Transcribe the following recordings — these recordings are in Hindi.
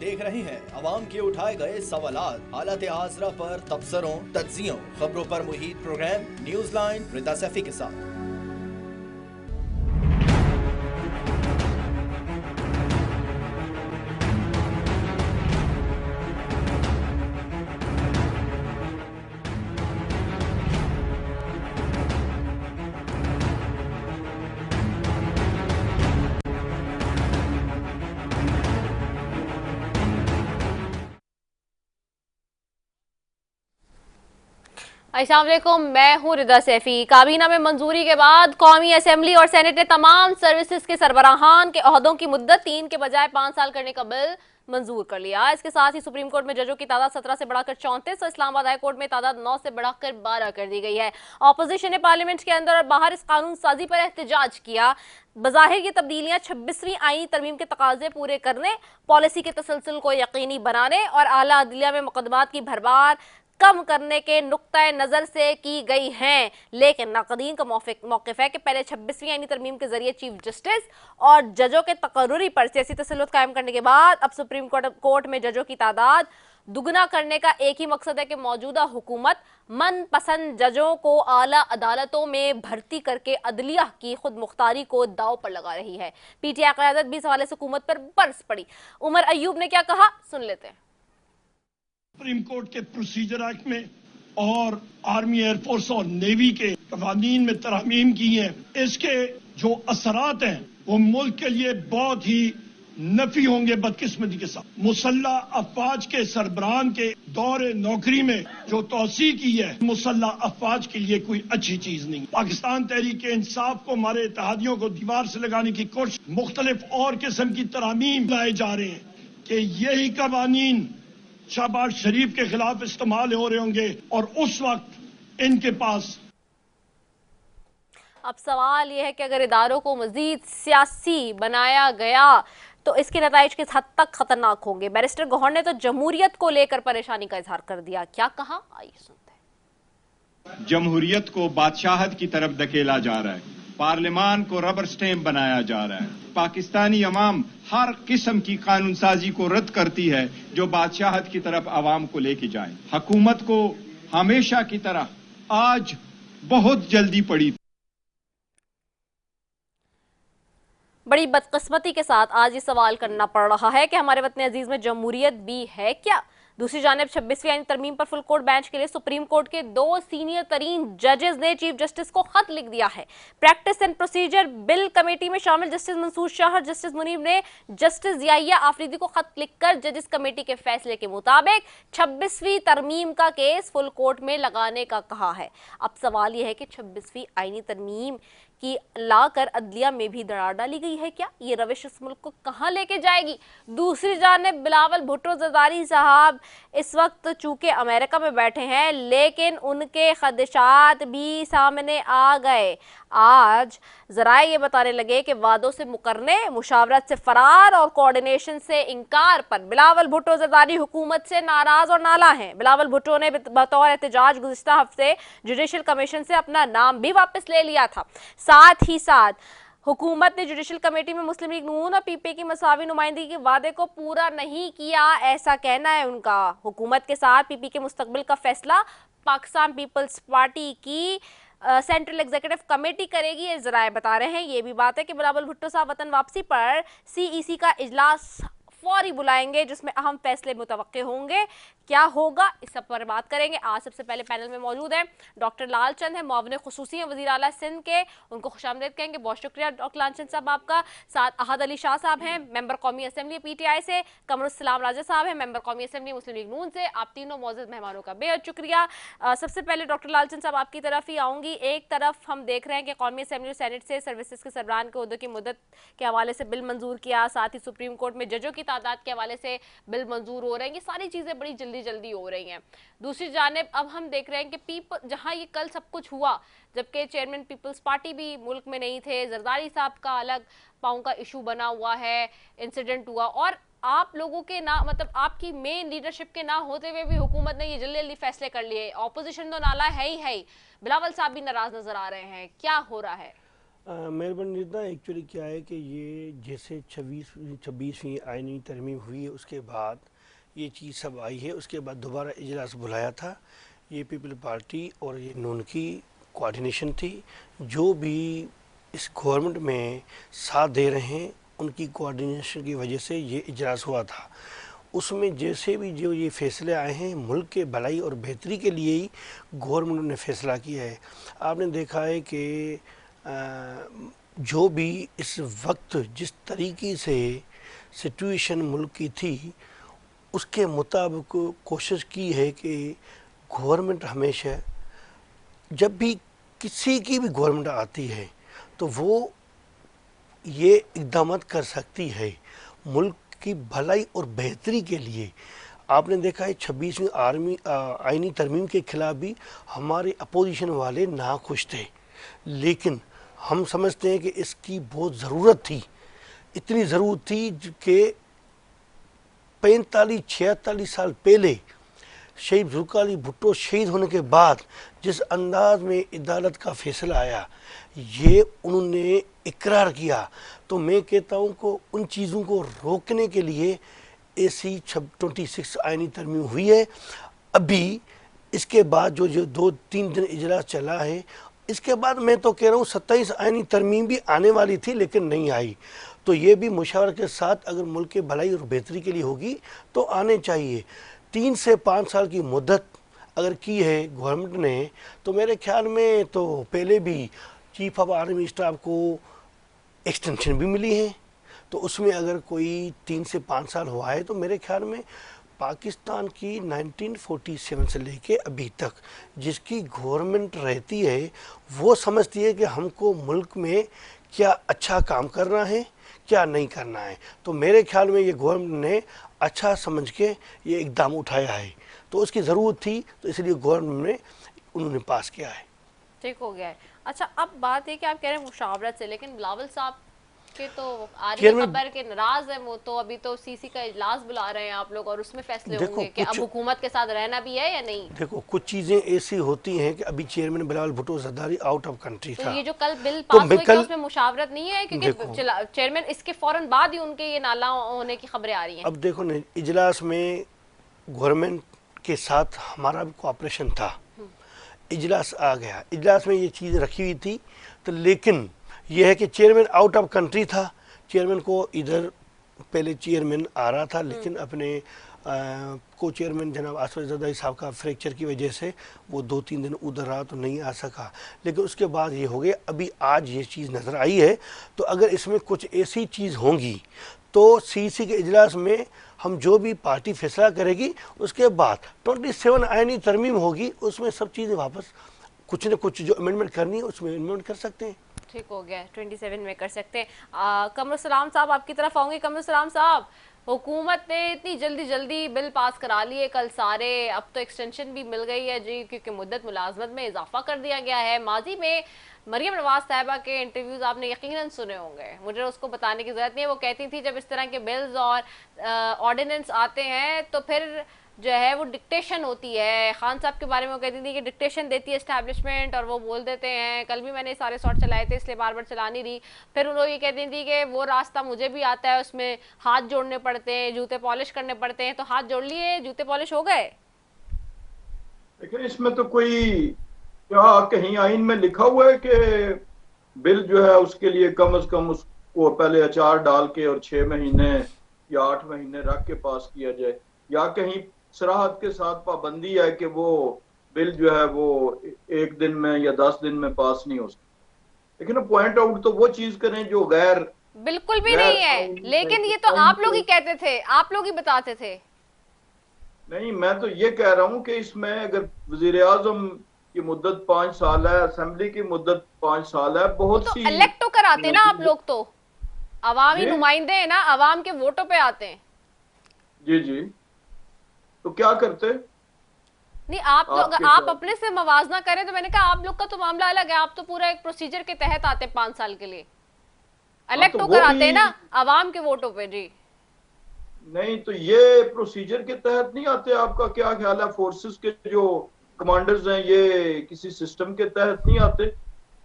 देख रहे हैं अवाम के उठाए गए सवालात, हालत हाजरा पर तबसरों, तज्जियों, खबरों पर मुहित प्रोग्राम न्यूज लाइन रिदा सैफी के साथ। अस्सलाम वालेकुम, मैं हूँ रिदा सैफी। काबीना में मंजूरी के बाद कौमी असेंबली और सेनेट ने तमाम सर्विसेज के सरबराहान के ओहदों की मुद्दत 3 के बजाय 5 साल करने का बिल मंजूर कर लिया। इसके साथ ही सुप्रीम कोर्ट में जजों की तादाद 17 से बढ़ाकर 34 और इस्लामाबाद हाई कोर्ट में तादाद 9 से बढ़ाकर 12 कर दी गई है। ऑपोजिशन ने पार्लियामेंट के अंदर और बाहर इस कानून साजी पर एहतजाज किया। बज़ाहिर ये तब्दीलियां 26वीं आईनी तरमीम के तकाजे पूरे करने, पॉलिसी के तसलसल को यकीनी बनाने और आला अदलिया में मुकदमात की भरमार कम करने के नुक्ता नजर से की गई हैं, लेकिन नाक़दीन का मौक़िफ़ है कि पहले 26वीं आईनी तरमीम के जरिए चीफ जस्टिस और जजों के तकर्रुरी पर सियासी तसल्लुत कायम करने के बाद अब सुप्रीम कोर्ट में जजों की तादाद दुगना करने का एक ही मकसद है कि मौजूदा हुकूमत मनपसंद जजों को आला अदालतों में भर्ती करके अदलिया की खुद मुख्तारी को दाव पर लगा रही है। पीटीआई क़यादत भी इस हवाले से हुकूमत पर बरस पड़ी। उमर अयूब ने क्या कहा, सुन लेते हैं। सुप्रीम कोर्ट के प्रोसीजर एक्ट में और आर्मी, एयरफोर्स और नेवी के कवानीन में तरमीम की हैं। इसके जो असरात हैं वो मुल्क के लिए बहुत ही नफी होंगे। बदकिस्मती के साथ मुसल्ला अफवाज के सरबराहान के दौरे नौकरी में जो तोसी की है, मुसल्ला अफवाज के लिए कोई अच्छी चीज नहीं। पाकिस्तान तहरीक इंसाफ को, हमारे इत्तेहादियों को दीवार से लगाने की कोशिश, मुख्तलिफ और किस्म की तरमीम लाए जा रहे हैं कि यही कवानीन शहबाज शरीफ के खिलाफ इस्तेमाल हो रहे होंगे और उस वक्त इनके पास। अब सवाल यह है कि अगर इदारों को मजीद सियासी बनाया गया तो इसके नताइज किस हद तक खतरनाक होंगे। बैरिस्टर गौहर ने तो जमहूरियत को लेकर परेशानी का इजहार कर दिया। क्या कहा, आइए सुनते हैं। जमहूरियत को बादशाहत की तरफ धकेला जा रहा है, पार्लियामान को रबर स्टैंप बनाया जा रहा है। पाकिस्तानी अवाम हर किस्म की कानून साजी को रद्द करती है जो बादशाहत की तरफ अवाम को लेके जाए। हुकूमत को हमेशा की तरह आज बहुत जल्दी पड़ी। बड़ी बदकिस्मती के साथ आज ये सवाल करना पड़ रहा है कि हमारे वतन अजीज में जमहूरियत भी है क्या। दूसरी जानिब 26वीं आईनी तरमीम पर फुल कोर्ट बेंच के लिए सुप्रीम कोर्ट के 2 सीनियर तरीन जजेस ने चीफ जस्टिस को खत लिख दिया है। Practice and procedure bill committee में शामिल जस्टिस मंसूर शाह और जस्टिस मुनीब ने जस्टिस जियाया आफरीदी को खत लिखकर जजेस कमेटी के फैसले के मुताबिक 26वीं तरमीम का केस फुल कोर्ट में लगाने का कहा है। अब सवाल यह है कि 26वीं आईनी तरमीम की लाकर अदलिया में भी दरार डाली गई है क्या। ये रविश इस मुल्क को कहां लेके जाएगी। दूसरी जानिब बिलावल भुट्टो जरदारी साहब इस वक्त चूंकि अमेरिका में बैठे हैं, लेकिन उनके खदशात भी सामने आ गए। आज जरा ये बताने लगे कि वादों से मुकरने, मुशावरत से फरार और कोऑर्डिनेशन से इनकार पर बिलावल भुट्टो जरदारी हुकूमत से नाराज और नाला हैं। बिलावल भुट्टो ने बतौर एहतजाज गुज़िश्ता हफ्ते जुडिशल कमीशन से अपना नाम भी वापस ले लिया था। साथ ही साथ हुकूमत ने जुडिशल कमेटी में मुस्लिम लीग नून और पीपीए की मसावी नुमाइंदगी के वादे को पूरा नहीं किया, ऐसा कहना है उनका। हुकूमत के साथ पीपीए के मुस्तकबिल का फैसला पाकिस्तान पीपल्स पार्टी की सेंट्रल एग्जीक्यूटिव कमेटी करेगी, ये जराए बता रहे हैं। ये भी बात है कि बिलावल भुट्टो साहब वतन वापसी पर सीईसी का इजलास फौरी बुलाएंगे जिसमें अहम फैसले मुतवक्के होंगे। क्या होगा इस सब पर बात करेंगे। आज सबसे पहले पैनल में मौजूद है डॉक्टर लालचंद है, मुआविन खुसूसी हैं वज़ीर आला सिंध के, उनको खुशामदीद कहेंगे। बहुत शुक्रिया डॉक्टर लालचंद साहब आपका। साथ अहद अली शाह साहब हैं, मेंबर कौमी असेंबली पीटीआई से। कमरुस्सलाम राजा साहब हैं, मेंबर कौमी असेंबली मुस्लिम लीग नून से। आप तीनों मौजूद मेहमानों का बेहद शुक्रिया। सबसे पहले डॉक्टर लालचंद साहब आपकी तरफ ही आऊँगी। एक तरफ हम देख रहे हैं कि कौमी असेंबली और सेनेट से सर्विसेज के सरबराहान के उहदों की मुद्दत के हवाले से बिल मंजूर किया, साथ ही सुप्रीम कोर्ट में जजों की तादाद के हवाले से बिल मंजूर हो रहे हैं। ये सारी चीजें बड़ी जल्दी जल्दी हो रही हैं। दूसरी जानिब अब हम देख रहे हैं कि जहां ये कल सब कुछ हुआ, जबकि चेयरमैन पीपल्स पार्टी भी मुल्क में नहीं थे, जरदारी साहब का अलग पाँव का इशू बना हुआ है, इंसिडेंट हुआ, और आप लोगों के ना, मतलब आपकी मेन लीडरशिप के ना होते हुए भी हुकूमत ने ये जल्दी जल्दी फैसले कर लिए। ऑपोजिशन तो नाला है ही। बिलावल साहब भी नाराज नजर आ रहे हैं, क्या हो रहा है? मेहरबानी निदा, एक्चुअली क्या है कि ये जैसे 26वीं आइनी तरमीम हुई है उसके बाद ये चीज़ सब आई है, उसके बाद दोबारा इजलास बुलाया था। ये पीपल पार्टी और ये नून की कोऑर्डिनेशन थी, जो भी इस गवर्नमेंट में साथ दे रहे हैं उनकी कोऑर्डिनेशन की वजह से ये इजलास हुआ था। उसमें जैसे भी जो ये फैसले आए हैं मुल्क के भलाई और बेहतरी के लिए ही गवर्नमेंट ने फैसला किया है। आपने देखा है कि जो भी इस वक्त जिस तरीके से सिचुएशन मुल्क की थी उसके मुताबिक कोशिश की है कि गवर्नमेंट हमेशा जब भी किसी की भी गवर्नमेंट आती है तो वो ये इक़दाम कर सकती है मुल्क की भलाई और बेहतरी के लिए। आपने देखा है 26वीं आइनी तरमीम के खिलाफ भी हमारे अपोजिशन वाले नाखुश थे, लेकिन हम समझते हैं कि इसकी बहुत ज़रूरत थी। इतनी ज़रूरत थी कि 45-46 साल पहले शहीद जुल्फ़िकार अली भुट्टो शहीद होने के बाद जिस अंदाज में अदालत का फैसला आया, ये उन्होंने इकरार किया। तो मैं कहता हूँ कि उन चीज़ों को रोकने के लिए ऐसी 26 आइनी तरमीम हुई है। अभी इसके बाद जो 2-3 दिन इजलास चला है, इसके बाद मैं तो कह रहा हूँ 27 आइनी तरमीम भी आने वाली थी लेकिन नहीं आई। तो ये भी मुशावरत के साथ अगर मुल्क के भलाई और बेहतरी के लिए होगी तो आने चाहिए। 3 से 5 साल की मुद्दत अगर की है गवर्नमेंट ने, तो मेरे ख्याल में तो पहले भी चीफ ऑफ आर्मी स्टाफ को एक्सटेंशन भी मिली है, तो उसमें अगर कोई 3 से 5 साल हुआ है तो मेरे ख्याल में पाकिस्तान की 1947 से लेके अभी तक जिसकी गवर्नमेंट रहती है वो समझती है कि हमको मुल्क में क्या अच्छा काम करना है क्या नहीं करना है। तो मेरे ख्याल में ये गवर्नमेंट ने अच्छा समझ के ये इक़दाम उठाया है, तो उसकी ज़रूरत थी, तो इसलिए गवर्नमेंट ने उन्होंने पास किया है। ठीक हो गया है। अच्छा, अब बात है कि आप कह रहे हैं मुशावरत से, लेकिन बिलावल साहब के तो आ रही है खबर के नाराज है वो, तो अभी तो सीसी का इजलास बुला रहे हैं आप लोग और उसमें फैसले होंगे कि अब हुकूमत के साथ रहना भी है या नहीं। देखो, कुछ चीजें ऐसी होती हैं कि अभी chairman Bilawal Bhutto Zardari out of country था, तो ये जो कल बिल पास हुई क्या उसमें मुशावरत नहीं है? क्योंकि चेयरमैन इसके फौरन बाद ही उनके ये नाला होने की खबरें आ रही हैं। अब देखो न, इजलास में गवर्नमेंट के साथ हमारा भी कोऑपरेशन था, इजलास आ गया, इजलास में ये चीज़ रखी हुई थी, तो लेकिन यह है कि चेयरमैन आउट ऑफ कंट्री था। चेयरमैन को इधर पहले चेयरमैन आ रहा था, लेकिन अपने को चेयरमैन जनाब आसफ ज़रदारी साहब का फ्रैक्चर की वजह से वो 2-3 दिन उधर रहा तो नहीं आ सका, लेकिन उसके बाद ये हो गया। अभी आज ये चीज़ नज़र आई है, तो अगर इसमें कुछ ऐसी चीज़ होंगी तो सीसी के इजलास में हम जो भी पार्टी फैसला करेगी उसके बाद 27 आइनी तरमीम होगी, उसमें सब चीज़ें वापस कुछ न कुछ जो अमेंडमेंट करनी है उसमें अमेंडमेंट कर सकते हैं। ठीक हो गया, 27 में कर सकते हैं। कमरुसलाम साहब आपकी तरफ आऊँगी। कमरुसलाम साहब, हुकूमत ने इतनी जल्दी बिल पास करा लिए कल सारे, अब तो एक्सटेंशन भी मिल गई है जी, क्योंकि मुद्दत मुलाजमत में इजाफा कर दिया गया है। माजी में मरियम नवाज साहिबा के इंटरव्यूज़ आपने यकीनन सुने होंगे, मुझे उसको बताने की ज़रूरत नहीं है। वो कहती थी जब इस तरह के बिल्स और ऑर्डिनेंस आते हैं तो फिर जो है वो डिक्टेशन होती है। खान साहब के बारे में वो कहती थी कि डिक्टेशन देती है एस्टैब्लिशमेंट और वो बोल देते हैं। कल भी मैंने सारे शॉट चलाए थे इसलिए बार बार चला नहीं रही। फिर उन्होंने ये कहती थी कि वो रास्ता मुझे भी आता है, उसमें हाथ जोड़ने पड़ते हैं, जूते पॉलिश करने पड़ते हैं। तो हाथ जोड़ लिए, जूते पॉलिश हो गए? लेकिन इसमें तो कोई क्या कहीं आइन में लिखा हुआ है कि बिल जो है उसके लिए कम से कम उसको पहले अचार डाल के और 6 महीने या 8 महीने रख के पास किया जाए, या कहीं सराहत के साथ पाबंदी है कि वो बिल जो है वो 1 दिन में या 10 दिन में पास नहीं हो सकता। लेकिन पॉइंट आउट तो वो चीज करें जो गैर बिल्कुल भी नहीं है, लेकिन ये तो आप लोग ही कहते थे, आप लोग ही बताते थे। नहीं, मैं तो ये कह रहा हूं कि इसमें अगर वजीर आजम की मुद्दत 5 साल है, असेंबली की मुद्दत 5 साल है, बहुत तो सी इलेक्ट तो कराते ना आप लोग, तो अवामी नुमाइंदे हैं ना, अवाम के वोटों पे आते हैं। जी जी, तो क्या करते? नहीं, आप लोग आप अपने से मवाजना करें तो मैंने कहा आप लोग का तो मामला अलग है, आप तो पूरा एक प्रोसीजर के तहत आते हैं 5 साल के लिए, इलेक्ट तो होकर आते हैं ना अवाम के वोटों पे। जी नहीं, तो ये प्रोसीजर के तहत नहीं आते। आपका क्या ख्याल है? फोर्सेस के जो कमांडर्स हैं ये किसी सिस्टम के तहत नहीं आते?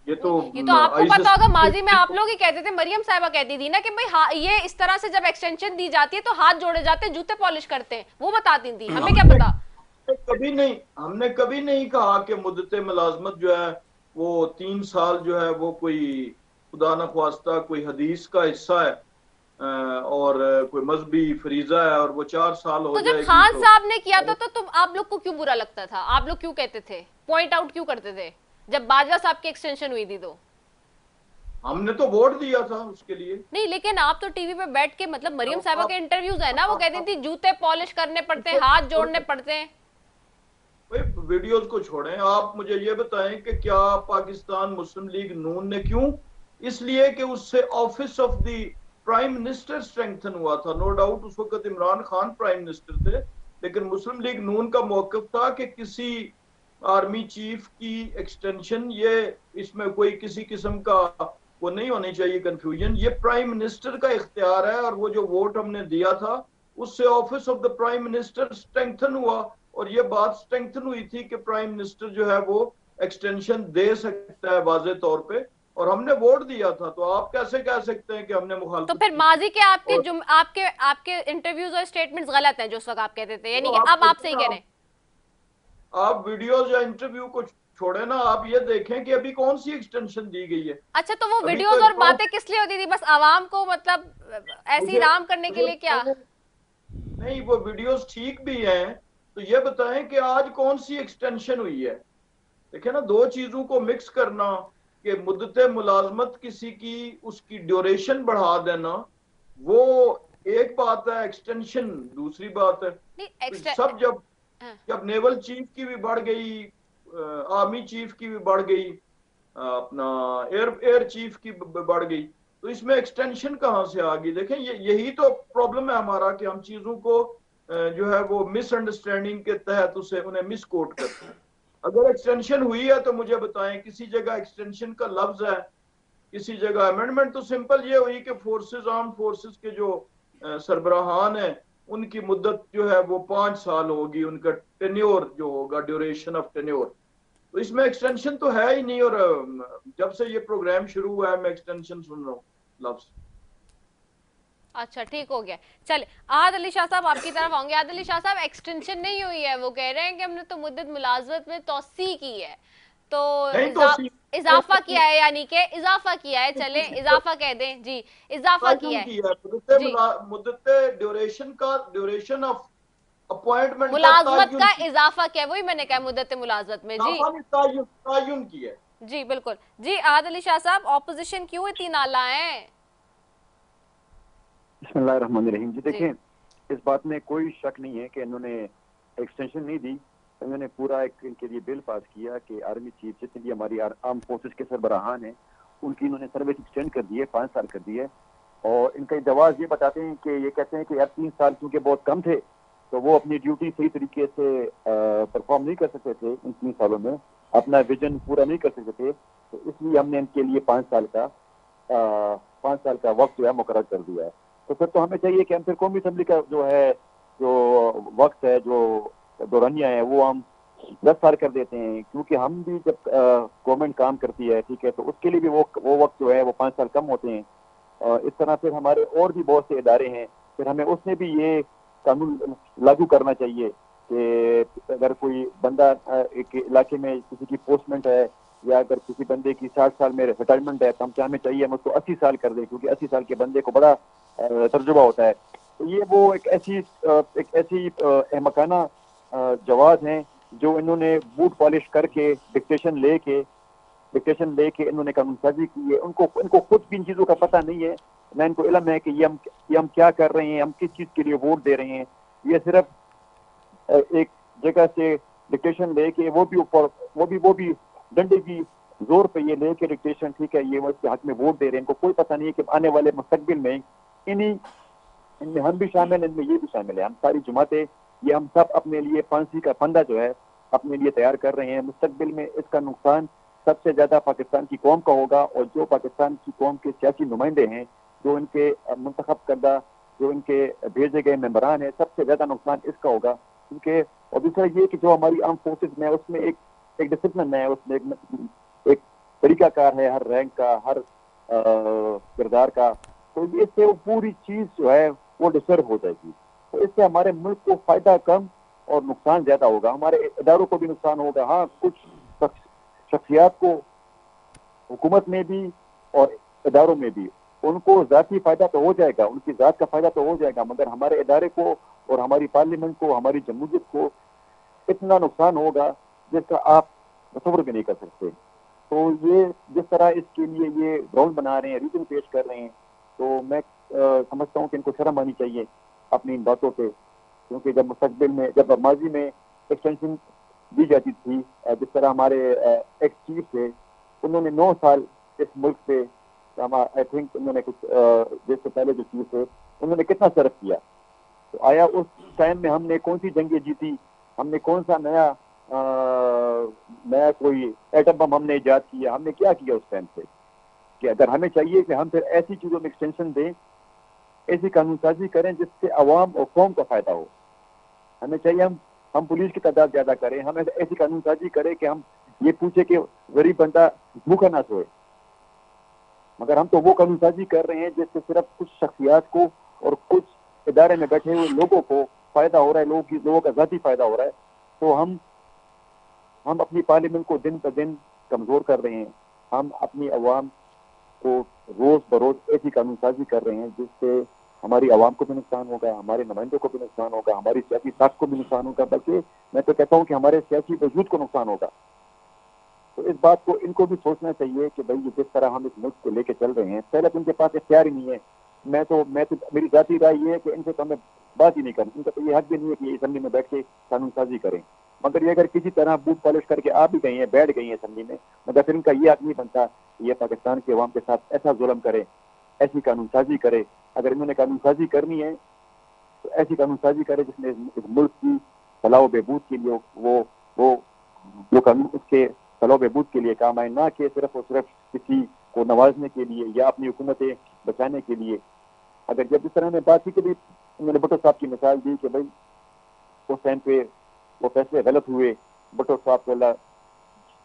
ये तो आपको ISIS पता होगा, माजी में आप लोग ही कहते थे, मरियम साहिबा कहती थी ना कि भाई ये इस तरह से जब एक्सटेंशन दी जाती है तो हाथ जोड़े जाते हैं, जूते पॉलिश करते हैं, वो बताती थी, हमें क्या पता। हमने कभी नहीं कहा कि मुद्दत मुलाजमत जो है वो 3 साल जो है वो कोई खुदा न ख्वास्ता कोई हदीस का हिस्सा है और कोई मजहबी फरीजा है और वो 4 साल हो तो जब जाएगी। खान साहब ने किया था तो तुम आप लोग को क्यों बुरा लगता था, आप लोग क्यों कहते थे, पॉइंट आउट क्यों करते थे जब बाजवा साहब की एक्सटेंशन हुई थी? तो हमने तो वोट दिया था उसके लिए। नहीं, लेकिन आप तो टीवी पे बैठ के, मतलब मरियम साहिबा के इंटरव्यूज है ना, वो कहती थी जूते पॉलिश करने पड़ते हैं, हाथ जोड़ने पड़ते हैं। वीडियोस को छोड़ें, आप मुझे ये बताएं कि क्या पाकिस्तान मुस्लिम लीग नून ने क्यों, इसलिए कि उससे office of the prime minister strengthen हुआ था। नो डाउट उस वक्त इमरान खान प्राइम मिनिस्टर थे, लेकिन मुस्लिम लीग नून का मौकफ था कि किसी आर्मी चीफ की एक्सटेंशन, ये इसमें कोई किसी किस्म का वो नहीं होनी चाहिए कंफ्यूजन, ये प्राइम मिनिस्टर का इख्तियार है। और वो जो वोट हमने दिया था उससे office of the prime minister strengthen हुआ, और ये बात स्ट्रेंथन हुई थी कि प्राइम मिनिस्टर जो है वो एक्सटेंशन दे सकता है वाज़े तौर पे, और हमने वोट दिया था। तो आप कैसे कह सकते हैं कि हमने मुखालफत? तो फिर माजी के आपके इंटरव्यूज और स्टेटमेंट्स गलत हैं जो उस वक्त आप कहते थे, यानी कि अब आप सही कह रहे हैं? आप वीडियोस या इंटरव्यू को छोड़े ना, आप ये देखें कि अभी कौन सी एक्सटेंशन दी गई है। अच्छा, तो वो वीडियोस और बातें किस लिए होती थी, बस आवाम को मतलब ऐसी राम करने के लिए क्या? नहीं, वो वीडियोस ठीक भी हैं, तो ये बताएं कि आज कौन सी एक्सटेंशन हुई है। देखिए ना, दो चीजों को मिक्स करना कि मुद्दत मुलाजमत किसी की उसकी ड्यूरेशन बढ़ा देना, वो एक बात है, एक्सटेंशन दूसरी बात है। सब जब नेवल चीफ की भी बढ़ गई, आर्मी चीफ की भी बढ़ गई, अपना एयर चीफ की बढ़ गई, तो इसमें एक्सटेंशन कहां से आ गई? देखें, यही तो प्रॉब्लम है हमारा कि हम चीजों को जो है वो मिसअंडरस्टैंडिंग के तहत उन्हें मिसकोट करते हैं। अगर एक्सटेंशन हुई है तो मुझे बताएं, किसी जगह एक्सटेंशन का लफ्ज है, किसी जगह अमेंडमेंट। तो सिंपल ये हुई कि फोर्सेस, आर्म फोर्सेस के जो सरबराहान है उनकी मुद्दत जो है वो 5 साल होगी, उनका टेन्योर जो होगा, ड्यूरेशन ऑफ टेन्योर। तो इसमें एक्सटेंशन तो है ही नहीं, और जब से ये प्रोग्राम शुरू हुआ है मैं एक्सटेंशन सुन रहा हूँ लफ्ज। अच्छा, ठीक हो गया। चले, आद अली शाह साहब आपकी तरफ आऊंगे। आद अली शाह साहब, एक्सटेंशन नहीं हुई है, वो कह रहे हैं कि हमने तो मुद्दत मुलाजमत में तौसी की है, तो इजाफा किया है, यानी कि इजाफा किया है। चले, इजाफा कह दें जी, इजाफा किया है। मुद्दत ड्यूरेशन ऑफ अपॉइंटमेंट मुलाजमत का इजाफा किया, वही मैंने कहा मुद्दत मुलाजमत में जी तायुन किया जी, बिल्कुल जी। आद अली शाह साहब, ऑपोजिशन क्यों इतनी नाला है? बिस्मिल्लाहिर्रहमानिर्रहीम जी, देखें, इस बात में कोई शक नहीं है कि इन्होंने एक्सटेंशन नहीं दी। इन्होंने पूरा इनके लिए बिल पास किया कि आर्मी चीफ जितने भी हमारी आर्म फोर्सेस के सरबराहान हैं उनकी इन्होंने सर्विस एक्सटेंड कर दी है, 5 साल कर दी है। और इनका जवाब ये बताते हैं कि ये कहते हैं कि यार 3 साल क्योंकि बहुत कम थे तो वो अपनी ड्यूटी सही तरीके से परफॉर्म नहीं कर सकते थे, इन 3 सालों में अपना विजन पूरा नहीं कर सकते थे, तो इसलिए हमने इनके लिए 5 साल का वक्त जो है मुकर्रर कर दिया है। तो फिर तो हमें चाहिए कि हम फिर कौमी असम्बली का जो वक्त है, जो दौरानिया है, वो हम 10 साल कर देते हैं, क्योंकि हम भी जब गवर्नमेंट काम करती है, ठीक है, तो उसके लिए भी वो वक्त जो है वो 5 साल कम होते हैं। इस तरह फिर हमारे और भी बहुत से इदारे हैं, फिर हमें उसमें भी ये कानून लागू करना चाहिए कि अगर कोई बंदा एक इलाके में किसी की पोस्टमेंट है, या अगर किसी बंदे की 60 साल में रिटायरमेंट है, तो हम चाहिए हम उसको 80 साल कर दें, क्योंकि 80 साल के बंदे को बड़ा तजुर्बा होता है। तो ये वो एक ऐसी अहमकाना जवाब हैं जो इन्होंने बूट पॉलिश करके डिक्टेशन लेके इन्होंने कानून साजी की है। इनको खुद भी इन चीज़ों का पता नहीं है, ना इनको इल्म है कि ये हम क्या कर रहे हैं, हम किस चीज़ के लिए वोट दे रहे हैं। ये सिर्फ एक जगह से डिक्टेशन लेके, वो भी डंडे की जोर पे ये लेके डिक्टेशन, ठीक है, ये वो इसके हक में वोट दे रहे हैं। इनको कोई पता नहीं है कि आने वाले मुस्तकबिल में इनमें हम भी शामिल हैं, इनमें ये भी शामिल है। हम सारी जमातें, ये हम सब अपने लिए फांसी का फंदा जो है अपने लिए तैयार कर रहे हैं। मुस्तकबिल में इसका नुकसान सबसे ज्यादा पाकिस्तान की कौम का होगा, और जो पाकिस्तान की कौम के सियासी नुमाइंदे हैं, जो इनके मुंतखब करदा, जो इनके भेजे गए मेंबरान हैं, सबसे ज्यादा नुकसान इसका होगा। क्योंकि और दूसरा ये कि जो हमारी आर्म फोर्सेज में उसमें एक डिसिप्लिन है, उसमें तरीकाकार है, हर रैंक का, हर किरदार का, तो इससे वो पूरी चीज जो है वो डिस्टर्ब हो जाएगी। तो इससे हमारे मुल्क को फायदा कम और नुकसान ज्यादा होगा, हमारे इदारों को भी नुकसान होगा। हाँ, कुछ शख्सियात को हुकूमत में भी और इदारों में भी उनको जाती फायदा तो हो जाएगा, उनकी जात का फायदा तो हो जाएगा, मगर हमारे इदारे को और हमारी पार्लियामेंट को, हमारी जमहूरियत को इतना नुकसान होगा जिसका आप तस्वर भी नहीं कर सकते। तो ये जिस तरह इसके लिए ये ग्राउंड बना रहे हैं, रीजन पेश कर रहे हैं, तो मैं समझता हूँ कि इनको शर्म आनी चाहिए अपनी इन बातों पे, क्योंकि जब मुस्तकबिल में, जब माजी में एक्सटेंशन दी जाती थी, जिस तरह हमारे एक्स चीफ थे, उन्होंने 9 साल इस मुल्क से, आई थिंक उन्होंने कुछ जिससे पहले जो चीफ थे उन्होंने कितना सर्व किया। तो आया उस टाइम में हमने कौन सी जंगें जीती, हमने कौन सा नया कोई एटम बम हमने ईजाद किया, हमने क्या किया उस टाइम से? कि अगर हमें चाहिए कि हम फिर ऐसी चीजों में एक्सटेंशन दें, ऐसी कानून साजी करें जिससे अवाम और कौम का फायदा हो। हमें चाहिए हम पुलिस की तादाद ज्यादा करें, हम ऐसी कानून साजी करें कि हम ये पूछे कि गरीब बंदा भूखा ना सोए, मगर हम तो वो कानून साजी कर रहे हैं जिससे सिर्फ कुछ शख्सियात को और कुछ इदारे में बैठे हुए लोगों को फायदा हो रहा है, लोगों का जाती फायदा हो रहा है। तो हम अपनी पार्लियामेंट को दिन ब दिन कमजोर कर रहे हैं, हम अपनी अवाम को रोज बरोज ऐसी कानून साजी कर रहे हैं जिससे हमारी आवाम को भी नुकसान होगा, हमारे नुमाइंदों को भी नुकसान होगा, हमारी सियासी साख को भी नुकसान होगा, बल्कि मैं तो कहता हूँ कि हमारे सियासी वजूद को नुकसान होगा। तो इस बात को इनको भी सोचना चाहिए कि भाई जिस तरह हम इस मुल्क को लेके चल रहे हैं, पहले तो इनके पास इख्तियार ही नहीं है। मैं तो मेरी जाती राय ये है कि इनसे तो हमें बात ही नहीं करनी, इनका तो ये हक भी नहीं है कि असेंबली में बैठ के कानून साजी करें। मगर ये अगर किसी तरह बूथ पॉलिश करके आ भी गई हैं, बैठ गई हैं असेंबली में, मगर फिर इनका ये हक नहीं बनता ये पाकिस्तान के अवाम के साथ ऐसा जुल्म करे, ऐसी कानून साजी करे। अगर इन्होंने कानून साजी करनी है तो ऐसी कानून साजी करे जिसमें इस मुल्क की फलाह बहबूद के लिए वो जो कानून उसके फलाह बहबूद के लिए काम आए, ना कि सिर्फ और सिर्फ किसी को नवाजने के लिए या अपनी हुकूमतें बचाने के लिए। अगर जब इस तरह ने बात की कि उन्होंने भुट्टो साहब की मिसाल दी कि भाई उस टाइम पे वो फैसले गलत हुए, भुट्टो साहब को अल्लाह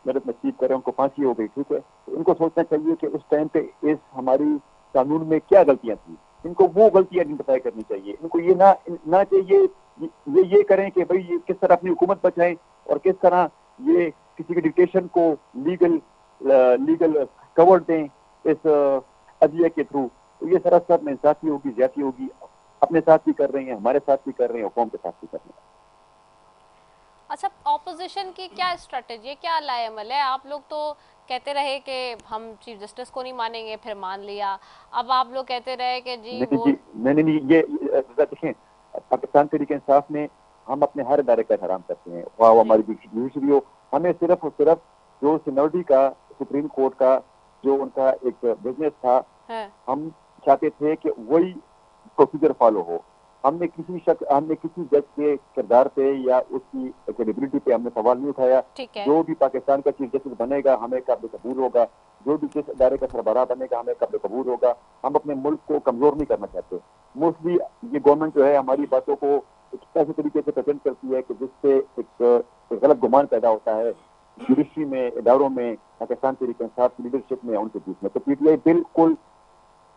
मदद नसीब करे, उनको फांसी हो गई, ठीक है। तो इनको सोचना चाहिए कि उस टाइम पे इस हमारी कानून में क्या गलतियां थी, इनको वो गलतियां आइडेंटिफाई करनी चाहिए। इनको ये ना चाहिए ये करें कि भाई ये किस तरह अपनी हुकूमत बचाएं और किस तरह ये किसी के डिक्टेशन को लीगल कवर दें इस अदलिया के थ्रू। तो ये सरासर नाइंसाफी होगी, ज्यादती होगी, अपने साथ भी कर रहे हैं, हमारे साथ भी कर रहे हैं और कौम के साथ भी कर रहे हैं। अच्छा, ऑपोजिशन की क्या स्ट्रेटेजी है, क्या लाएअमल है? आप लोग तो कहते रहे कि हम चीफ जस्टिस को नहीं मानेंगे, फिर मान लिया, अब आप लोग कहते रहे कि जी नहीं, ये देखें, पाकिस्तान तहरीक इंसाफ में हम अपने हर इदारे का एहतराम करते हैं, वह हमारी जुडिशरी हो। हमें सिर्फ और सिर्फ जो सीनियरिटी का सुप्रीम कोर्ट का जो उनका एक बिजनेस था, हम चाहते थे कि वही प्रोसीजर फॉलो हो। हमने किसी जज के किरदार पे या उसकी क्रेडिबिलिटी पे हमने सवाल नहीं उठाया। जो भी पाकिस्तान का चीफ जस्टिस बनेगा हमें काबिल कबूल होगा, जो भी जिस इदारे का सरबराह बनेगा हमें काबिल कबूल होगा। हम अपने मुल्क को कमजोर नहीं करना चाहते। मोस्टली ये गवर्नमेंट जो है हमारी बातों को ऐसे तरीके से प्रेजेंट करती है कि जिससे एक गलत गुमान पैदा होता है जुडिशरी में, इदारों में, पाकिस्तान तहरीक इंसाफ की लीडरशिप में, उनके बीच में। तो पीटीआई बिल्कुल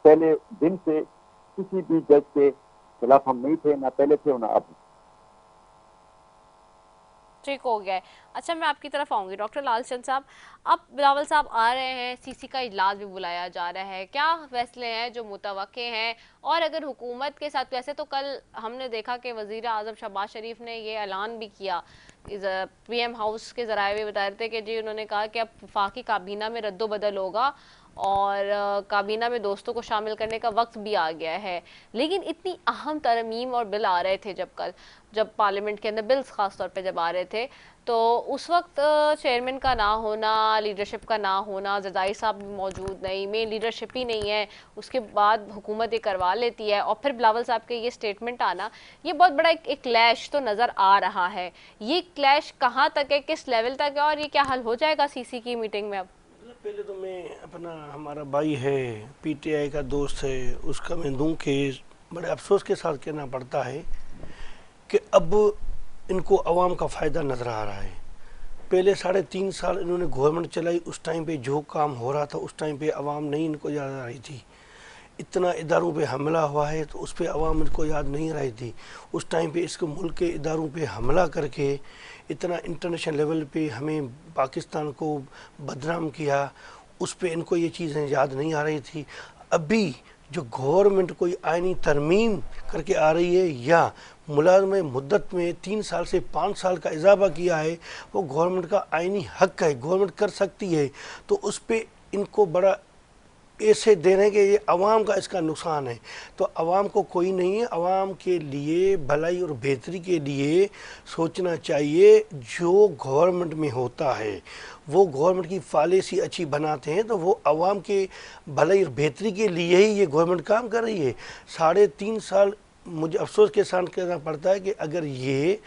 पहले दिन से किसी भी जज के खिलाफ हम नहीं थे, ना पहले थे और ना अब। ठीक हो गया है। अच्छा, मैं आपकी तरफ आऊंगी डॉक्टर लालचंद साहब। अब बिलावल साहब आ रहे हैं, सीसी का इजलास भी बुलाया जा रहा है, क्या फैसले हैं जो मुतवक्के हैं? और अगर हुकूमत के साथ, वैसे तो कल हमने देखा कि वजीर आज़म शहबाज शरीफ ने ये ऐलान भी किया, पीएम हाउस के ज़राए भी बता रहे थे कि जी उन्होंने कहा कि अब वफाकी काबीना में रद्दोबदल होगा और काबीना में दोस्तों को शामिल करने का वक्त भी आ गया है। लेकिन इतनी अहम तरमीम और बिल आ रहे थे जब पार्लियामेंट के अंदर बिल्स खास तौर पे जब आ रहे थे, तो उस वक्त चेयरमैन का ना होना, लीडरशिप का ना होना, जजाई साहब भी मौजूद नहीं, मेन लीडरशिप ही नहीं है, उसके बाद हुकूमत ये करवा लेती है और फिर बिलावल साहब के ये स्टेटमेंट आना, ये बहुत बड़ा एक क्लैश तो नज़र आ रहा है। ये क्लैश कहाँ तक है, किस लेवल तक है और ये क्या हल हो जाएगा सीसी की मीटिंग में? अब पहले तो मैं अपना हमारा भाई है, पीटीआई का दोस्त है, उसका मैं दूं कि बड़े अफसोस के साथ कहना पड़ता है कि अब इनको अवाम का फ़ायदा नज़र आ रहा है। पहले 3.5 साल इन्होंने गवर्नमेंट चलाई, उस टाइम पे जो काम हो रहा था उस टाइम पे आवाम नहीं इनको याद आ रही थी। इतना इदारों पे हमला हुआ है तो उस पर आवाम इनको याद नहीं रही थी। उस टाइम पे इसको मुल्क के इदारों पे हमला करके इतना इंटरनेशनल लेवल पे हमें पाकिस्तान को बदनाम किया, उस पे इनको ये चीज़ें याद नहीं आ रही थी। अभी जो गवर्नमेंट कोई आईनी तरमीम करके आ रही है या मुलाजम मुद्दत में 3 साल से 5 साल का इजाफा किया है, वो गवर्नमेंट का आईनी हक है, गवर्नमेंट कर सकती है। तो उस पर इनको बड़ा ऐसे दे रहे हैं कि ये अवाम का इसका नुकसान है। तो अवाम को कोई नहीं है, अवाम के लिए भलाई और बेहतरी के लिए सोचना चाहिए। जो गवर्नमेंट में होता है वो गवर्नमेंट की पॉलिसी अच्छी बनाते हैं तो वो अवाम के भलाई और बेहतरी के लिए ही ये गवर्नमेंट काम कर रही है। 3.5 साल मुझे अफसोस के साथ कहना पड़ता है कि अगर ये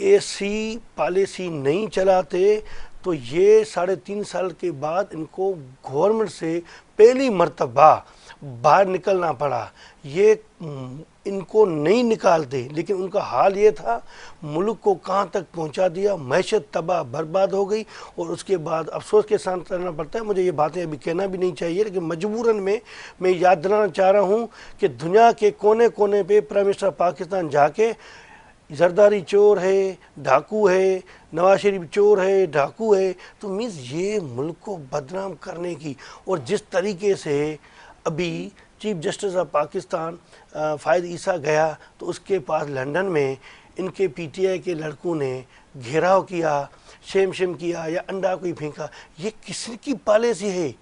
ऐसी पॉलिसी नहीं चलाते तो ये 3.5 साल के बाद इनको गवर्नमेंट से पहली मर्तबा बाहर निकलना पड़ा। ये इनको नहीं निकालते, लेकिन उनका हाल ये था, मुल्क को कहाँ तक पहुँचा दिया, मैशत तबाह बर्बाद हो गई। और उसके बाद अफसोस के साथ करना पड़ता है, मुझे ये बातें अभी कहना भी नहीं चाहिए, लेकिन मजबूरन में मैं याद दिलाना चाह रहा हूँ कि दुनिया के कोने कोने पे प्राइम मिनिस्टर पाकिस्तान जाके जरदारी चोर है, डाकू है, नवाज शरीफ चोर है, डाकू है, तो मीन्स ये मुल्क को बदनाम करने की। और जिस तरीके से अभी चीफ जस्टिस ऑफ पाकिस्तान फ़ायद ईसा गया तो उसके पास लंदन में इनके पीटीआई के लड़कों ने घेराव किया, शेम किया या अंडा कोई फेंका। ये किसकी पॉलिसी है?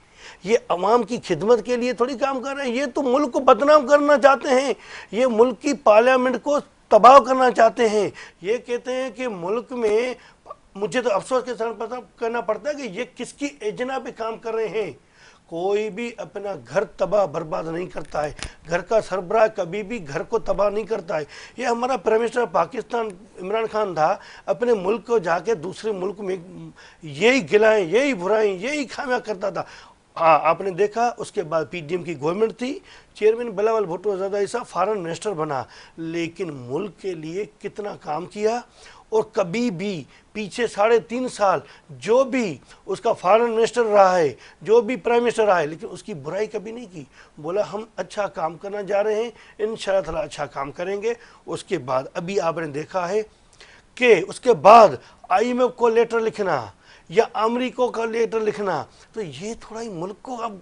ये अवाम की खिदमत के लिए थोड़ी काम कर रहे हैं, ये तो मुल्क को बदनाम करना चाहते हैं, ये मुल्क की पार्लियामेंट को तबाह करना चाहते हैं। ये कहते हैं कि मुल्क में, मुझे तो अफसोस के साथ पता करना पड़ता है कि ये किसकी एजेंडा पे काम कर रहे हैं। कोई भी अपना घर तबाह बर्बाद नहीं करता है, घर का सरबराह कभी भी घर को तबाह नहीं करता है। ये हमारा प्राइम मिनिस्टर पाकिस्तान इमरान खान था, अपने मुल्क को जाके दूसरे मुल्क में यही गिलाएं, यही बुराएं, यही खामियां करता था। हाँ, आपने देखा उसके बाद पीडीएम की गवर्नमेंट थी, चेयरमैन बिलावल भुट्टो ज़रदारी साहब फॉरेन मिनिस्टर बना, लेकिन मुल्क के लिए कितना काम किया। और कभी भी पीछे 3.5 साल जो भी उसका फॉरेन मिनिस्टर रहा है, जो भी प्राइम मिनिस्टर रहा है, लेकिन उसकी बुराई कभी नहीं की। बोला हम अच्छा काम करना जा रहे हैं, इंशाअल्लाह ताला अच्छा काम करेंगे। उसके बाद अभी आपने देखा है कि उसके बाद IMF को लेटर लिखना या अमेरिका का लेटर लिखना, तो ये थोड़ा ही मुल्क को अब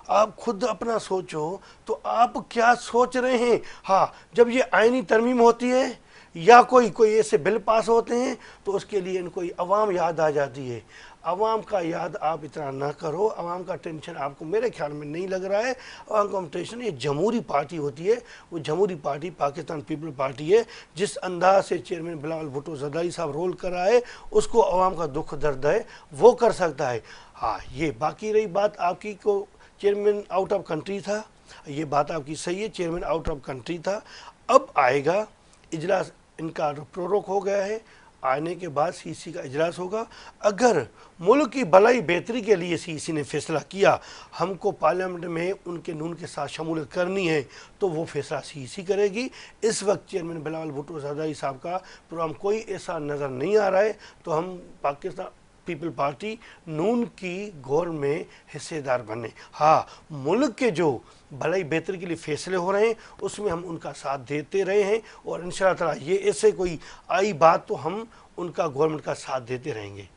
आप खुद अपना सोचो तो आप क्या सोच रहे हैं। हाँ, जब ये आईनी तरमीम होती है या कोई ऐसे बिल पास होते हैं तो उसके लिए इनको अवाम याद आ जाती है। अवाम का याद आप इतना ना करो, अवाम का टेंशन आपको मेरे ख्याल में नहीं लग रहा है। अवाम का टेंशन ये जमहूरी पार्टी होती है, वो जमहूरी पार्टी पाकिस्तान पीपल पार्टी है। जिस अंदाज से चेयरमैन बिलावल भुट्टो ज़रदारी साहब रोल कर रहा है उसको अवाम का दुख दर्द है, वो कर सकता है। हाँ, ये बाकी रही बात आपकी को चेयरमैन आउट ऑफ कंट्री था, ये बात आपकी सही है, चेयरमैन आउट ऑफ कंट्री था। अब आएगा इजलास, इनका प्रोरोक हो गया है, आने के बाद सीसी का इजलास होगा। अगर मुल्क की भलाई बेहतरी के लिए सीसी ने फैसला किया हमको पार्लियामेंट में उनके नून के साथ शमूलियत करनी है तो वो फैसला सीसी करेगी। इस वक्त चेयरमैन बिलावल भुट्टो ज़रदारी साहब का प्रोग्राम कोई ऐसा नज़र नहीं आ रहा है, तो हम पाकिस्तान पीपल पार्टी नून की गौर में हिस्सेदार बने। हाँ, मुल्क के जो भलाई बेहतरी के लिए फैसले हो रहे हैं उसमें हम उनका साथ देते रहे हैं और इंशाअल्लाह ताला ये ऐसे कोई आई बात तो हम उनका गवर्नमेंट का साथ देते रहेंगे।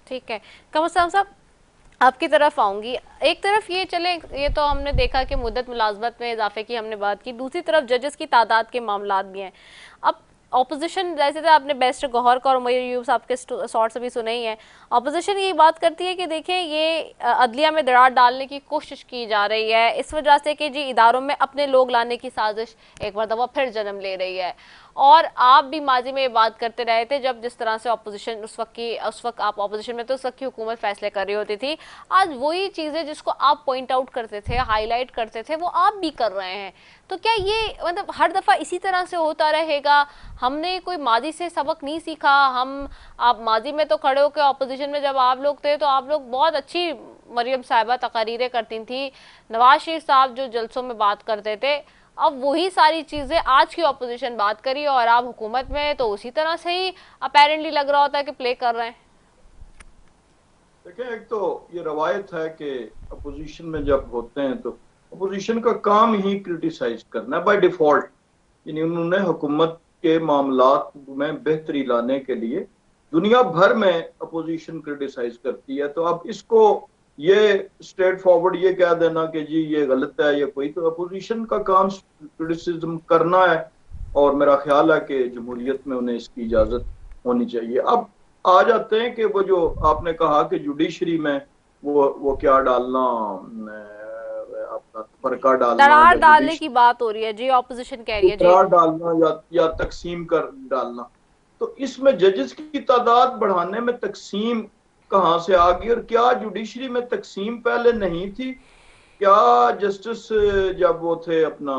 ठीक है, कमर साहब आपकी तरफ आऊंगी। एक तरफ ये चले, ये तो हमने देखा कि मुद्दत मुलाजमत में इजाफे की हमने बात की, दूसरी तरफ जजेस की तादाद के मामलात भी हैं। अब ऑपोजिशन, जैसे तो आपने बेस्ट गौहर का और उमैर अयूब साहब के शॉर्ट्स भी सुने ही हैं, ऑपोजिशन ये बात करती है कि देखें ये अदलिया में दरार डालने की कोशिश की जा रही है इस वजह से कि जी इदारों में अपने लोग लाने की साजिश एक बार दफ़ा फिर जन्म ले रही है। और आप भी माजी में ये बात करते रहे थे जब जिस तरह से ऑपोजिशन उस वक्त आप ऑपोजिशन में तो उस वक्त की हुकूमत फैसले कर रही होती थी। आज वही चीज़ें जिसको आप पॉइंट आउट करते थे, हाईलाइट करते थे, वो आप भी कर रहे हैं। तो क्या ये मतलब हर दफ़ा इसी तरह से होता रहेगा? हमने कोई माजी से सबक नहीं सीखा? आप माजी में तो खड़े होकर ऑपोजिशन में जब आप लोग थे तो आप लोग बहुत अच्छी मरियम साहिबा तकारीरें करती थी, नवाज शरीफ साहब जो जलसों में बात करते थे, अब वही सारी चीज़ें आज की ऑपोजिशन बात करी और आप हुकूमत में तो उसी तरह से ही अपेरेंटली लग रहा होता है कि प्ले कर रहे हैं। देखिए, एक तो ये रवायत है कि अपोजिशन में जब होते हैं तो अपोजिशन का काम ही क्रिटिसाइज करना है बाय डिफॉल्ट। यानी उन्होंने हुकूमत के मामलात में बेहतरी लाने के लिए दुनिया भर में अपोजिशन क्रिटिसाइज करती है, तो अब इसको ये स्ट्रेट फॉरवर्ड ये कह देना कि जी ये गलत है या कोई, तो अपोजिशन का काम क्रिटिसिज्म करना है और मेरा ख्याल है कि जमहूरियत में उन्हें इसकी इजाजत होनी चाहिए। अब आ जाते हैं कि वो जो आपने कहा कि जुडिशरी में वो क्या डालना, अपना फरका डालना, दरार डालने की बात हो रही है जी, ऑपोजिशन कह रही है जी, दरार डालना या तकसीम कर डालना। तो इसमें जजेस की तादाद बढ़ाने में तकसीम कहाँ से आ गई, और क्या जुडिशरी में तकसीम पहले नहीं थी? क्या जस्टिस जब वो थे अपना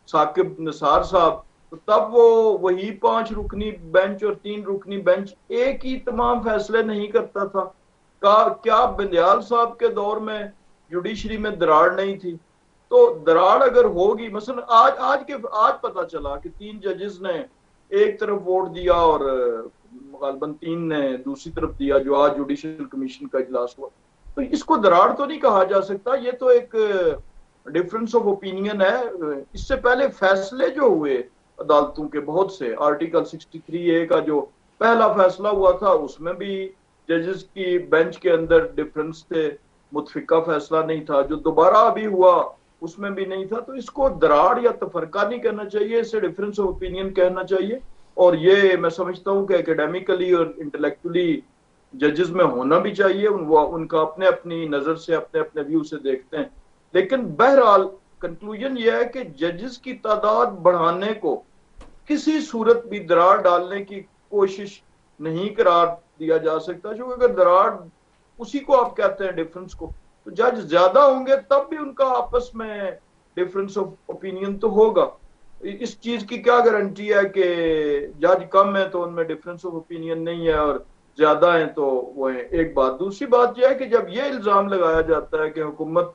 साकिब निसार साहब, तो तब वो वही 5 रुकनी बेंच और 3 रुकनी बेंच एक ही तमाम फैसले नहीं करता था? क्या बंदयाल साहब के दौर में जुडिशरी में दरार नहीं थी? तो दरार अगर होगी, मसलन आज पता चला कि 3 जजेस ने एक तरफ वोट दिया और गालबन 3 ने दूसरी तरफ दिया, जो आज जुडिशल कमीशन का इजलास हुआ, तो इसको दरार तो नहीं कहा जा सकता। ये तो एक डिफरेंस ऑफ ओपिनियन है। इससे पहले फैसले जो हुए अदालतों के बहुत से, आर्टिकल 63A का जो पहला फैसला हुआ था उसमें भी जजेस की बेंच के अंदर डिफरेंस थे, मुतफिका फैसला नहीं था। जो दोबारा अभी हुआ उसमें भी नहीं था। तो इसको दरार या तफरका नहीं कहना चाहिए, इसे डिफरेंस ऑफ ओपिनियन कहना चाहिए। और ये मैं समझता हूँ कि एकेडमिकली और इंटेलेक्चुअली जजेस में होना भी चाहिए। उनका अपने अपनी नजर से, अपने अपने व्यू से देखते हैं। लेकिन बहरहाल कंक्लूजन यह है कि जजेस की तादाद बढ़ाने को किसी सूरत भी दरार डालने की कोशिश नहीं करार दिया जा सकता, क्योंकि अगर दरार उसी को आप कहते हैं डिफरेंस को, तो जज ज्यादा होंगे तब भी उनका आपस में डिफरेंस ऑफ ओपिनियन तो होगा। इस चीज की क्या गारंटी है कि जज कम है तो उनमें डिफरेंस ऑफ ओपिनियन नहीं है और ज्यादा है तो वो है? एक बात। दूसरी बात यह है कि जब ये इल्जाम लगाया जाता है कि हुकूमत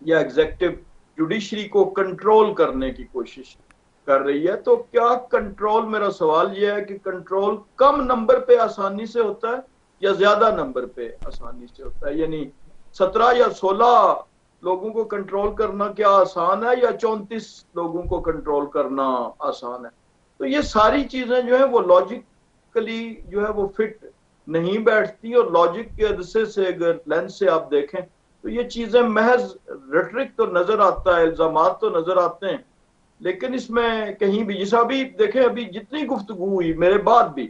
या एग्जीक्यूटिव जुडिशरी को कंट्रोल करने की कोशिश कर रही है, तो क्या कंट्रोल, मेरा सवाल यह है कि कंट्रोल कम नंबर पे आसानी से होता है या ज्यादा नंबर पे आसानी से होता है? यानी 17 या 16 लोगों को कंट्रोल करना क्या आसान है या 34 लोगों को कंट्रोल करना आसान है? तो ये सारी चीजें जो है वो लॉजिकली जो है वो फिट नहीं बैठती, और लॉजिक के अदसे से अगर लेंस से आप देखें तो ये चीजें महज रेटरिक तो नजर आता है, इल्जामात तो नजर आते हैं, लेकिन इसमें कहीं भी, जैसा अभी देखें अभी जितनी गुफ्तगू हुई मेरे बाद भी,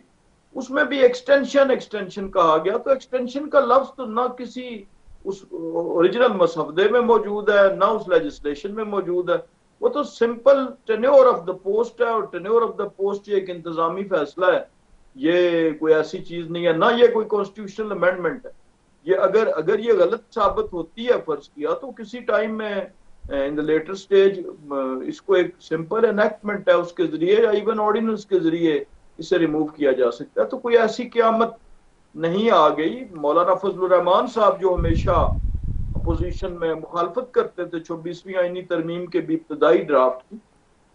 उसमें भी एक्सटेंशन कहा गया। तो एक्सटेंशन का लफ्ज तो ना किसी उस ओरिजिनल मसवदे में मौजूद है, ना उस लेजिस्लेशन में मौजूद है। वो तो simple tenure of the post है, और टेन्योर ऑफ द पोस्ट ये एक इंतजामी फैसला है, ये कोई ऐसी चीज नहीं है, ना ये कोई कॉन्स्टिट्यूशनल अमेंडमेंट है। ये अगर ये गलत साबित होती है, फर्ज किया, तो किसी टाइम में इन द लेटर स्टेज इसको एक सिंपल एनेक्टमेंट है उसके जरिए या इवन ऑर्डिनेंस के जरिए इसे रिमूव किया जा सकता है। तो कोई ऐसी क़यामत नहीं आ गई। मौलाना फजलुर रहमान साहब जो हमेशा अपोजिशन में मुखालफत करते थे 26वीं आईनी तरमीम के भी इब्तदाई ड्राफ्ट की,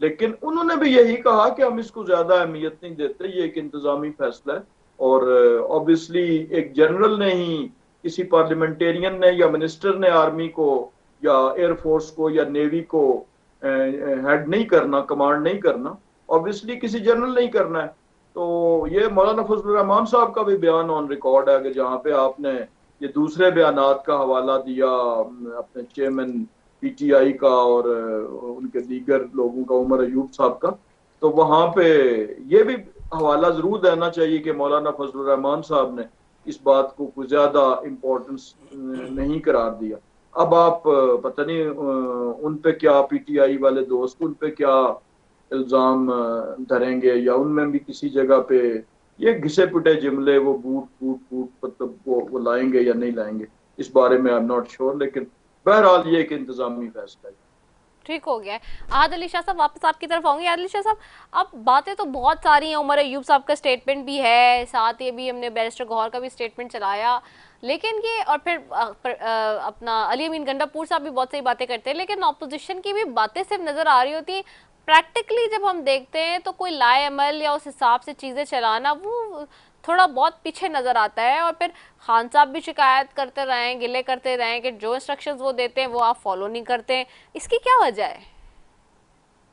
लेकिन उन्होंने भी यही कहा कि हम इसको ज्यादा अहमियत नहीं देते, ये एक इंतजामी फैसला है। और ऑब्वियसली एक जनरल ने ही, किसी पार्लियामेंटेरियन ने या मिनिस्टर ने आर्मी को या एयरफोर्स को या नेवी को हेड नहीं करना, कमांड नहीं करना, ऑब्वियसली किसी जनरल नहीं करना है। तो ये मौलाना फजलुर रहमान साहब का भी बयान ऑन रिकॉर्ड है कि जहाँ पे आपने ये दूसरे बयानात का हवाला दिया अपने चेयरमैन PTI का और उनके दीगर लोगों का, उमर अयूब साहब का, तो वहां पे ये भी हवाला जरूर देना चाहिए कि मौलाना फजलुर रहमान साहब ने इस बात को कुछ ज्यादा इम्पोर्टेंस नहीं करार दिया। अब आप पता नहीं उन पे क्या PTI वाले दोस्त उन पे क्या इल्जाम धरेंगे, या उनमें भी किसी जगह पे ये घिसे पिटे जुमले वो बूट मतलब वो लाएंगे या नहीं लाएंगे, इस बारे में आई एम नॉट श्योर। लेकिन बहरहाल ये एक इंतजामी फैसला है। ठीक हो गया है। आदिल अली शाह साहब वापस आपकी तरफ आऊंगी। आदिल अली शाह साहब, अब बातें तो बहुत सारी हैं, उमर अयूब साहब का स्टेटमेंट भी है, साथ ये भी हमने बैरिस्टर गौहर का भी स्टेटमेंट चलाया, लेकिन ये और फिर अपना अली अमीन गंडापुर साहब भी बहुत सही बातें करते हैं, लेकिन ऑपोजिशन की भी बातें सिर्फ नज़र आ रही होती हैं। प्रैक्टिकली जब हम देखते हैं तो कोई लाएअमल या उस हिसाब से चीज़ें चलाना वो थोड़ा बहुत पीछे नजर आता है। और फिर खान साहब भी शिकायत करते रहे, गिले करते रहे कि जो इंस्ट्रक्शंस वो देते हैं वो आप फॉलो नहीं करते हैं। इसकी क्या वजह है?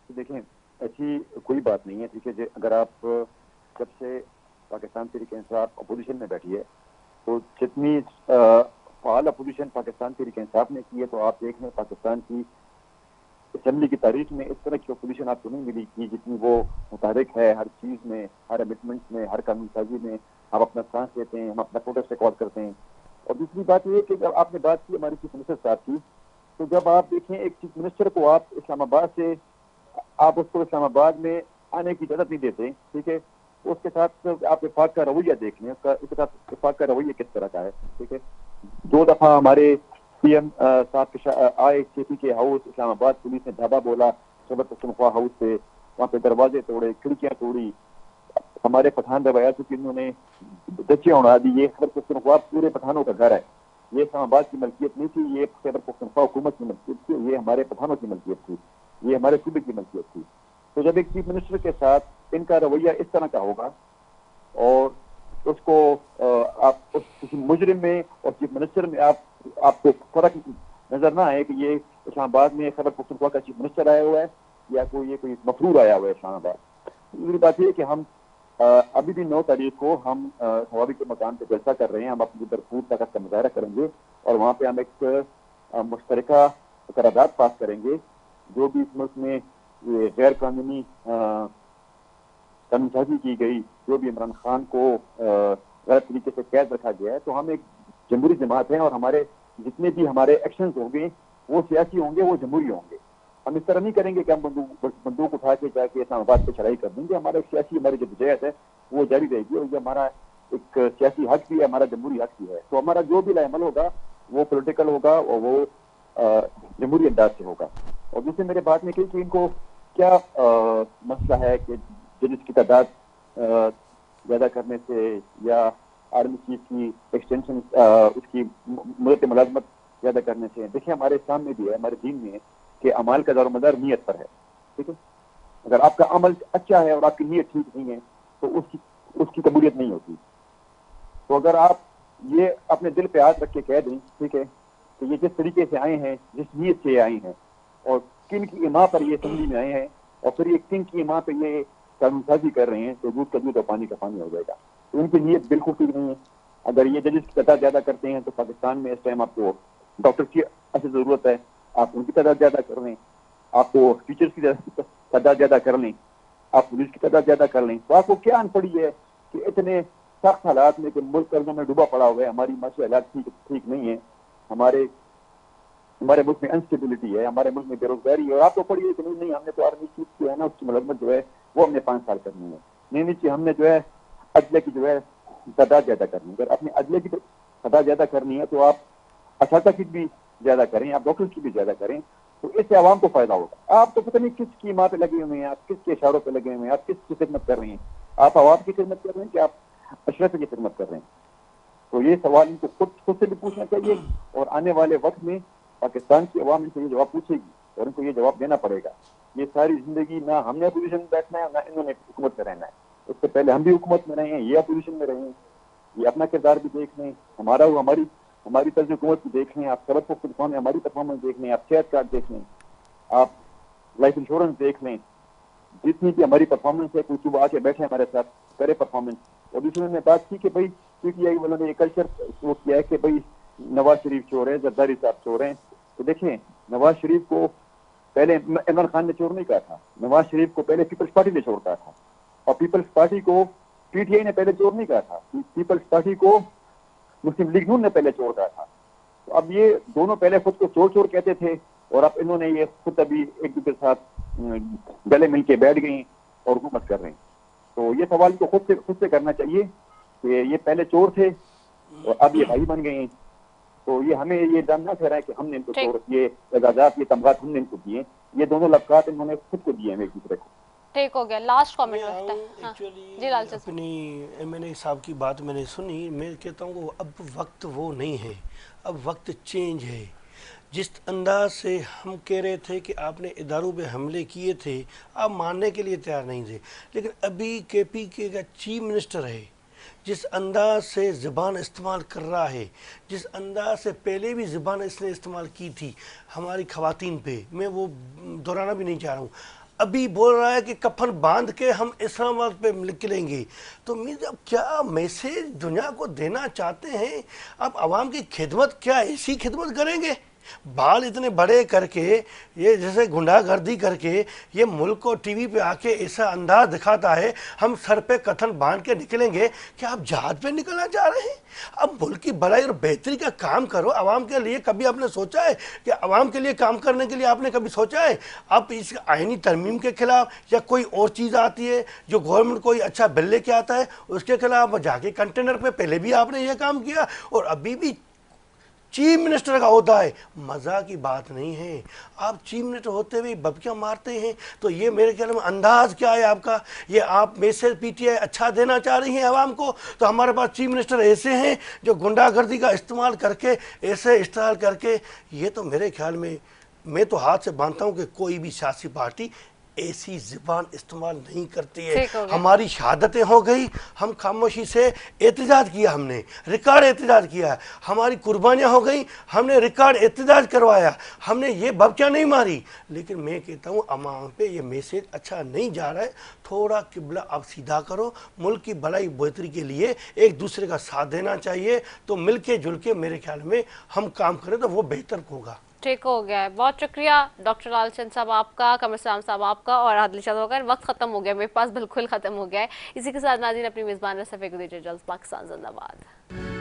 देखें, ऐसी कोई बात नहीं है। ठीक है, अगर आप जब से पाकिस्तान तहरीक इंसाफ अपोजिशन में बैठी है तो जितनी फाल अपोजिशन पाकिस्तान तहरीक इंसाफ ने की है, तो आप देख लें पाकिस्तान की असेंबली की तारीख में इस तरह की अपोजिशन आपको नहीं मिली कि जितनी वो मुताबिक है हर चीज में, हर अमिटमेंट में, हर कानून साजी में। हम अपना सांस लेते हैं, हम अपना प्रोटेस्ट रिकॉर्ड करते हैं। और दूसरी बात यह कि जब आपने बात की हमारे चीफ मिनिस्टर साहब की, तो जब आप देखें एक चीफ मिनिस्टर को आप इस्लामाबाद से आप उसको इस्लामाबाद में आने की इजाजत नहीं देते, ठीक है, तो उसके साथ आप वफाक का रवैया देख लें, उसके साथ वफाक का रवैया किस तरह का है। ठीक है, 2 दफा हमारे पीएम साहब आए केपी के हाउस इस्लामाबाद, पुलिस ने धाबा बोला खैबर पख्तूनख्वा हाउस से, वहाँ पे दरवाजे तोड़े, खिड़कियां तोड़ी, हमारे पठान रवायात की इन्होंने दचियां उड़ा दी। ये खैबर पख्तूनख्वा पूरे पठानों का घर है, ये इस्लामाबाद की मलकियत नहीं थी, ये खैबर पख्तूनख्वा हुकूमत की मलकियत थी, ये हमारे पठानों की मलकियत थी, ये हमारे सूबे की मलकियत थी। तो जब एक चीफ मिनिस्टर के साथ इनका रवैया इस तरह का होगा और उसको आप उस किसी मुजरिम में और चीफ मिनिस्टर में आपको फर्क नजर ना आए कि ये इस्लामाबाद में खैबर पख्तूनख्वा का चीफ मिनिस्टर आया हुआ है या कोई मफरूर आया हुआ है इस्लामाबाद। दूसरी बात यह कि हम अभी भी 9 तारीख को हम हवाबी के मकान पर जलसा कर रहे हैं। हम अपनी भरपूर ताकत का मुजाहरा करेंगे और वहाँ पे हम एक मुश्तरका करारदाद पास करेंगे। जो भी इस मुल्क में ये गैर कानूनी कानूनसाजी की गई, जो भी इमरान खान को गलत तरीके से कैद रखा गया है, तो हम एक जमहूरी जमात हैं और हमारे जितने भी हमारे एक्शन होंगे वो सियासी होंगे, वो जमहूरी होंगे। हम इस तरह नहीं करेंगे कि हम बंदूक उठा के जाके इस्लामाबाद पे चढ़ाई कर देंगे। हमारा सियासी हमारी जद्दोजहद है वो जारी रहेगी और ये हमारा एक सियासी हक भी है, हमारा जमहूरी हक भी है। तो हमारा जो भी लाइमल होगा वो पोलिटिकल होगा और वो जमहूरी अंदाज से होगा। और दूसरे मेरे बात में कि इनको क्या मसला है कि जजेस की तादाद ज्यादा करने से या आर्मी चीफ की एक्सटेंशन उसकी मुद्दत मुलाजमत ज्यादा करने से। देखिए, हमारे सामने भी है, हमारे दीन में है कि अमाल का दारोमदार नीयत पर है। ठीक है, अगर आपका अमल अच्छा है और आपकी नीयत ठीक नहीं है तो उसकी कबूलियत नहीं होती। तो अगर आप ये अपने दिल पे हाथ रख के कह दें, ठीक है, तो ये जिस तरीके से आए हैं, जिस नीयत से आए हैं और किन की इमाम पर ये असेंबली में आए हैं और फिर ये किन की इमाम पे ये कानूनसाजी कर रहे हैं, तो दूध का दूध और पानी का पानी हो जाएगा। तो उनकी नीयत बिल्कुल ठीक नहीं है। अगर ये जजेस की तादाद ज्यादा करते हैं तो पाकिस्तान में इस टाइम आपको डॉक्टर की अच्छी जरूरत है, आप उनकी तादाद ज्यादा कर लें, आपको टीचर्स की तादाद ज्यादा कर लें, आप पुलिस की तादाद ज्यादा कर लें, तो आपको क्या अनपड़ी है कि इतने सख्त हालात में कि मुल्क कर्जों में डूबा पड़ा हुआ है, हमारी माशी हालात ठीक नहीं है, हमारे मुल्क में अनस्टेबिलिटी है, हमारे मुल्क में बेरोजगारी है, और आप तो पढ़िए कि नहीं हमने तो आर्मी चीफ जो है ना उसकी मुलाजमत जो है वो हमने 5 साल करनी है, नहीं हमने जो है अदले की जो है तादाद ज्यादा करनी है। अगर अपने अदले की तादाद ज्यादा करनी है तो आप असातिज़ा की भी ज्यादा करें, आप डॉक्टर की भी ज्यादा करें, तो इससे आवाम को फायदा होगा। आप तो पता नहीं किस कीमा पे लगे हुए हैं, आप किसके इशारों पे लगे हुए हैं, आप किसकी खिदमत कर रहे हैं, आप आवाम की खिदमत कर रहे हैं कि आप अशरफ की खिदमत कर रहे हैं। तो ये सवाल इनको खुद से भी पूछना चाहिए और आने वाले वक्त में पाकिस्तान की अवाम इनसे ये जवाब पूछेगी और इनको ये जवाब देना पड़ेगा। ये सारी जिंदगी ना हमने अपोजिशन में बैठना है ना इन्होंने हुकूमत में रहना है। उससे पहले हम भी हुकूमत में रहे हैं, ये अपोजिशन में रहे हैं। ये अपना किरदार भी देख लें, हमारी तर्ज हुकूमत भी देख लें, आप खैबर पख्तूनख्वा में हमारी परफॉर्मेंस देख लें, आप सेहत कार्ड देख लें, आप लाइफ इंश्योरेंस देख लें, जितनी भी हमारी परफॉर्मेंस है कोई सुबह आके बैठे हमारे साथ करे परफॉर्मेंस। और दूसरे ने बात की कि भाई पीटीआई वालों ने ये कल्चर वो किया है कि भाई नवाज शरीफ चोर है, जरदारी साहब चोर हैं। तो देखें, नवाज शरीफ को पहले इमरान खान ने चोर नहीं कहा था, नवाज शरीफ को पहले पीपल्स पार्टी ने चोर कहा था और पीपल्स पार्टी को पीटीआई ने पहले चोर नहीं कहा था, पीपल्स पार्टी को मुस्लिम लीग नून ने पहले चोर कहा था। तो अब ये दोनों पहले खुद को चोर कहते थे और अब इन्होंने ये खुद अभी एक दूसरे के साथ गले मिल के बैठ गई और हुकूमत कर रहे हैं। तो ये सवाल को खुद से करना चाहिए कि ये पहले चोर थे और अब ये भाई बन गए हैं। तो ये हमें ये जानना चाह रहा है कि हमने इनको चोर, ये एजाजात, ये तमगात हमने इनको दिए, ये दोनों लफ्ज़ात इन्होंने खुद को दिए हैं एक दूसरे को। ठीक हो गया, लास्ट कमेंट रखता है। जी लाल साहब, अपनी एमएनए साहब की बात मैंने सुनी, मैं कहता हूँ अब वक्त वो नहीं है, अब वक्त चेंज है। जिस अंदाज से हम कह रहे थे कि आपने इदारों पे हमले किए थे, आप मानने के लिए तैयार नहीं थे, लेकिन अभी केपी के चीफ मिनिस्टर है, जिस अंदाज से ज़बान इस्तेमाल कर रहा है, जिस अंदाज से पहले भी ज़बान इसने इस्तेमाल की थी हमारी ख़वातीन पे, मैं वो दोहराना भी नहीं चाह रहा हूँ। अभी बोल रहा है कि कफन बांध के हम इस्लामाबाद पे निकलेंगे। तो मीर अब क्या मैसेज दुनिया को देना चाहते हैं? अब आवाम की खिदमत क्या ऐसी खिदमत करेंगे? बाल इतने बड़े करके, ये जैसे गुंडागर्दी करके ये मुल्क को टीवी पे आके ऐसा अंदाज दिखाता है हम सर पे कफन बांध के निकलेंगे। क्या आप जहाज पे निकलना चाह रहे हैं? अब मुल्क की भलाई और बेहतरी का काम करो आवाम के लिए। कभी आपने सोचा है कि आवाम के लिए काम करने के लिए आपने कभी सोचा है आप इस आईनी तरमीम के खिलाफ या कोई और चीज़ आती है जो गवर्नमेंट कोई अच्छा बिल लेके आता है उसके खिलाफ जाके कंटेनर पे पहले भी आपने ये काम किया और अभी भी चीफ मिनिस्टर का होता है। मज़ा की बात नहीं है। आप चीफ मिनिस्टर होते हुए बबकियाँ मारते हैं। तो ये मेरे ख्याल में अंदाज क्या है आपका? ये आप मैसेज पीटीआई अच्छा देना चाह रही हैं आवाम को? तो हमारे पास चीफ मिनिस्टर ऐसे हैं जो गुंडागर्दी का इस्तेमाल करके ऐसे इस्तेमाल करके, ये तो मेरे ख्याल में मैं तो हाथ से मानता हूँ कि कोई भी सियासी पार्टी ऐसी ज़बान इस्तेमाल नहीं करती है। हमारी शहादतें हो गई, हम खामोशी से एहतजाज किया, हमने रिकॉर्ड एहतजाज किया। हमारी कुर्बानियाँ हो गई, हमने रिकॉर्ड एहतजाज करवाया, हमने ये बबकियाँ नहीं मारी। लेकिन मैं कहता हूँ अवाम पे ये मैसेज अच्छा नहीं जा रहा है। थोड़ा किबला अब सीधा करो। मुल्क की भलाई बेहतरी के लिए एक दूसरे का साथ देना चाहिए। तो मिल के जुल के मेरे ख्याल में हम काम करें तो वो बेहतर होगा। ठीक हो गया है। बहुत शुक्रिया डॉक्टर लालचंद साहब आपका, कमर इस्लाम साहब आपका और आदिल चौधरी। वक्त खत्म हो गया, मेरे पास बिल्कुल खत्म हो गया है। इसी के साथ नाज़रीन अपनी मेज़बान रफ़ीक को दीजिए इजाज़त। पाकिस्तान जिंदाबाद।